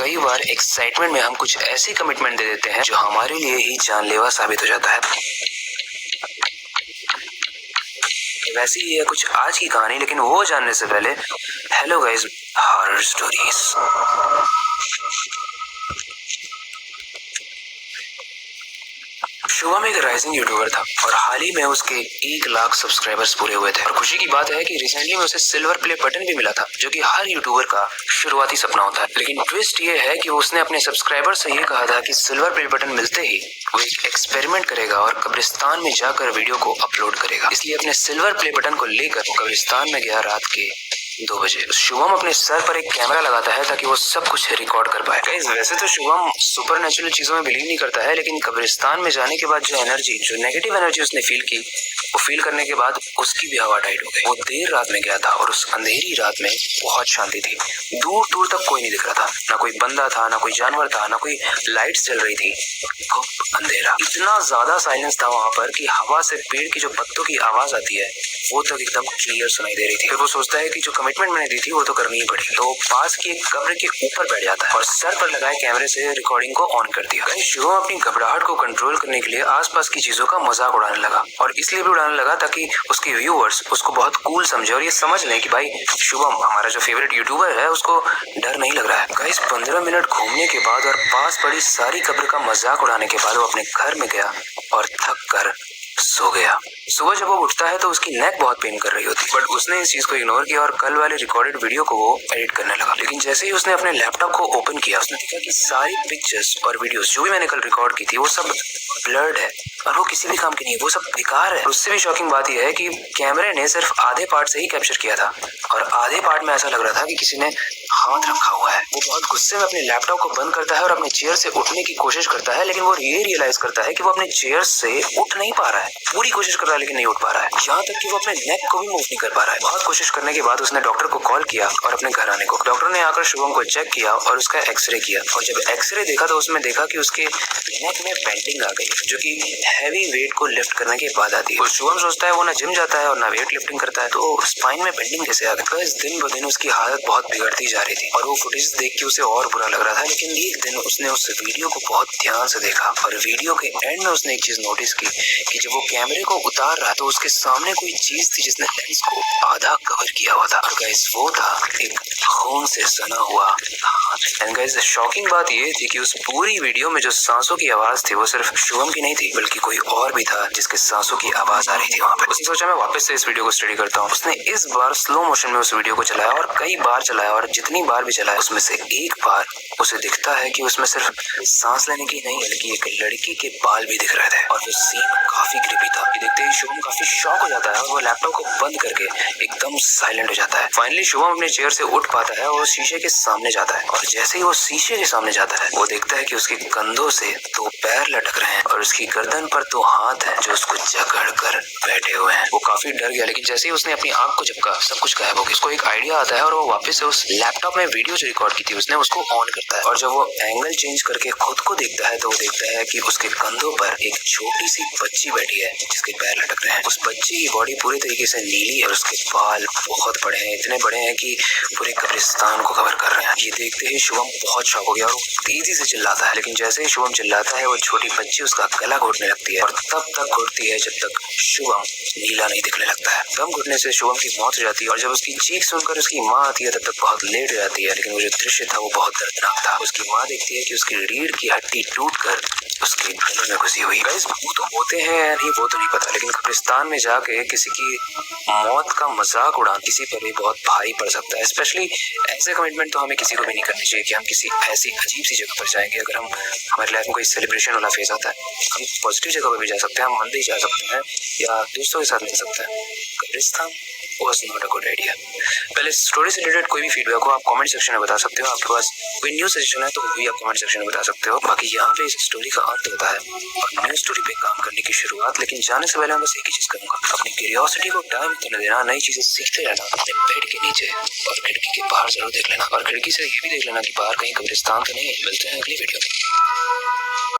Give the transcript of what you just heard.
कई बार एक्साइटमेंट में हम कुछ ऐसी कमिटमेंट दे देते हैं जो हमारे लिए ही जानलेवा साबित हो जाता है। वैसे ही है कुछ आज की कहानी, लेकिन वो जानने से पहले hello guys, horror stories. Shubham एक राइजिंग यूट्यूबर था और हाल ही में उसके 1 लाख सब्सक्राइबर्स पूरे हुए थे। और खुशी की बात है कि रिसेंटली में उसे सिल्वर प्ले बटन भी मिला था, जो कि हर यूट्यूबर का शुरुआती सपना होता है। लेकिन ट्विस्ट ये है कि उसने अपने सब्सक्राइबर से ये कहा था कि सिल्वर प्ले बटन मिलते ही वो एक एक्सपेरिमेंट करेगा और कब्रिस्तान में जाकर वीडियो को अपलोड करेगा। इसलिए अपने सिल्वर प्ले बटन को लेकर वो कब्रिस्तान में गया रात के 2 बजे। शुभम अपने सर पर एक कैमरा लगाता है ताकि वो सब कुछ रिकॉर्ड कर पाए। गाइस, वैसे तो शुभम सुपरनेचुरल चीजों में बिलीव नहीं करता है, लेकिन कब्रिस्तान में जाने के बाद जो नेगेटिव एनर्जी उसने फील की, वो फील करने के बाद उसकी भी हवा टाइट हो गई। वो देर रात में गया था और उस अंधेरी रात में बहुत शांति थी। दूर दूर तक कोई नहीं दिख रहा था, ना कोई बंदा था, ना कोई जानवर था, ना कोई लाइट्स जल रही थी। अंधेरा, इतना ज्यादा साइलेंस था वहां पर कि हवा से पेड़ की जो पत्तों की आवाज आती है वो तक एकदम क्लियर सुनाई दे रही थी। फिर वो सोचता है कि जो कमिटमेंट मैंने दी थी वो तो करनी ही पड़ेगी, तो पास की एक कब्र के ऊपर बैठ जाता है और सर पर लगाए कैमरे से रिकॉर्डिंग को ऑन कर दिया। शुभम अपनी घबराहट को कंट्रोल करने के लिए आसपास की चीजों का मजाक उड़ाने लगा, और इसलिए भी उड़ाने लगा ताकि उसके व्यूअर्स उसको बहुत कूल समझे और ये समझ लें कि भाई शुभम, हमारा जो फेवरेट यूट्यूबर है, उसको डर नहीं लग रहा है। गाइस, 15 मिनट घूमने के बाद और पास पड़ी सारी कब्र का मजाक उड़ाने के बाद वो अपने घर में गया और थक कर सो गया। सुबह जब वो उठता है तो उसकी नेक बहुत पेन कर रही होती, बट उसने इस चीज को इग्नोर किया और कल वाले रिकॉर्डेड वीडियो को वो एडिट करने लगा। लेकिन जैसे ही उसने अपने लैपटॉप को ओपन किया, उसने देखा कि सारी पिक्चर्स और वीडियोस जो भी मैंने कल रिकॉर्ड की थी वो सब ब्लर्ड है और वो किसी भी काम की नहीं, वो सब बेकार है। उससे भी शॉकिंग बात यह है कि कैमरे ने सिर्फ आधे पार्ट से ही कैप्चर किया था और आधे पार्ट में ऐसा लग रहा था कि किसी ने हाथ रखा हुआ है। वो बहुत गुस्से में अपने लैपटॉप को बंद करता है और अपने चेयर से उठने की कोशिश करता है, लेकिन वो ये रियलाइज करता है कि वो अपने चेयर से उठ नहीं पा रहा है। पूरी कोशिश कर रहा है लेकिन नहीं उठ पा रहा है, यहाँ तक कि वो अपने नेक को भी मूव नहीं कर पा रहा है। बहुत कोशिश करने के बाद उसने डॉक्टर को कॉल किया और अपने घर आने को। डॉक्टर ने आकर शुभम को चेक किया और उसका एक्सरे किया, और जब एक्सरे देखा तो उसमें देखा कि उसके नेक में बेंडिंग आ गई, जो कि हैवी वेट को लिफ्ट करने के बाद आती है। शुभम सोचता है वो ना जिम जाता है और ना वेट लिफ्टिंग करता है, तो स्पाइन में बेंडिंग कैसे आ गई। दिन ब दिन उसकी हालत बहुत बिगड़ती जा रही थी और वो फुटेज देख के उसे और बुरा लग रहा था। लेकिन एक दिन उसने उस वीडियो को बहुत ध्यान से देखा और वीडियो के एंड में उसने एक चीज नोटिस की कि जब वो कैमरे को उतार रहा तो उसके सामने कोई चीज थी जिसने लेंस को आधा कवर किया हुआ था। और गाइस, वो था एक खून से सना हुआ हाथ। एंड गाइस, शॉकिंग बात ये थी कि उस पूरी वीडियो में जो सांसों की आवाज थी वो सिर्फ शुभम की नहीं थी, बल्कि कोई और भी था जिसके सांसों की आवाज आ रही थी वहाँ पे। उसने सोचा मैं वापस से इस वीडियो को स्टडी करता हूँ। उसने इस बार स्लो मोशन में उस वीडियो को चलाया और कई बार चलाया, और जितनी बार भी चलाया उसमें से एक बार उसे दिखता है कि उसमें सिर्फ सांस लेने की नहीं बल्कि एक लड़की के बाल भी दिख रहे थे। और वो सीन काफी क्रीपी था। देखते ही शुभम काफी शॉक हो जाता है और वो लैपटॉप को बंद करके एकदम साइलेंट हो जाता है। फाइनली शुभम अपने चेयर से उठ पाता है और शीशे के सामने जाता है, और जैसे ही वो शीशे के सामने जाता है वो देखता है कि उसके कंधों से 2 पैर लटक रहे हैं और उसकी गर्दन पर 2 हाथ हैं जो उसको जकड़ कर बैठे हुए हैं। वो काफी डर गया, लेकिन जैसे ही उसने अपनी आंख को झपका सब कुछ गायब हो गया। उसको एक आइडिया आता है और वो वापस से उस लैपटॉप में वीडियो जो रिकॉर्ड की थी उसने उसको ऑन करता है, और जब वो एंगल चेंज करके खुद को देखता है तो वो देखता है कि उसके कंधों पर एक छोटी सी बच्ची बैठी है जिसके पैर लटक रहे हैं। उस बच्ची की बॉडी पूरी तरीके से नीली है और उसके बाल बहुत बड़े हैं, इतने बड़े हैं कि पूरे कब्रिस्तान को कवर कर रहे हैं। ये देखते ही शुभम बहुत शॉक हो गया और तेजी से चिल्लाता है, लेकिन जैसे ही शुभम चिल्लाता है वो छोटी बच्ची उसका गला घोटने लगती है और तब तक घोटती है जब तक शुभम नीला नहीं दिखने लगता है। दम घुटने से शुभम की मौत हो जाती है और जब उसकी चीख सुनकर उसकी माँ आती है तब तक बहुत लेट हो जाती है। लेकिन वो जो दृश्य था वो बहुत दर्दनाक था। उसकी माँ देखती है कि उसकी रीढ़ की हड्डी टूटकर उसके गले में घुसी हुई। गाइस, वो तो होते हैं या नहीं वो तो नहीं पता, लेकिन कब्रिस्तान में जाके किसी की मौत का मजाक उड़ाना किसी पर भी बहुत भारी पड़ सकता है। स्पेशली ऐसे कमिटमेंट तो हमें किसी को भी नहीं करनी चाहिए कि हम किसी ऐसी अजीब सी जगह पर जाएंगे। अगर हम हमारी लाइफ में कोई सेलिब्रेशन वाला फेज आता है, हम पॉजिटिव जगह पर भी जा सकते हैं, हम मंदिर जा सकते हैं या दोस्तों के साथ मिल सकते हैं। कब्रिस्तान was not a good idea। पहले स्टोरी से रिलेटेड कोई भी फीडबैक हो आप कमेंट सेक्शन में बता सकते हो। आपके पास कोई न्यू सजेशन है तो वो भी आप कमेंट सेक्शन में बता सकते हो। बाकी यहाँ पे इस स्टोरी का अंत होता है और न्यू स्टोरी पे काम करने की शुरुआत। लेकिन जाने से पहले मैं बस एक ही चीज करूंगा, अपनी क्यूरियोसिटी को टाइम तो न देना, नई चीजें सीखते रहना, अपने बेड के नीचे और खिड़की के बाहर जरूर देख लेना, और खिड़की से ये भी देख लेना कि बाहर कहीं कब्रिस्तान तो नहीं है। मिलते हैं अगली वीडियो में।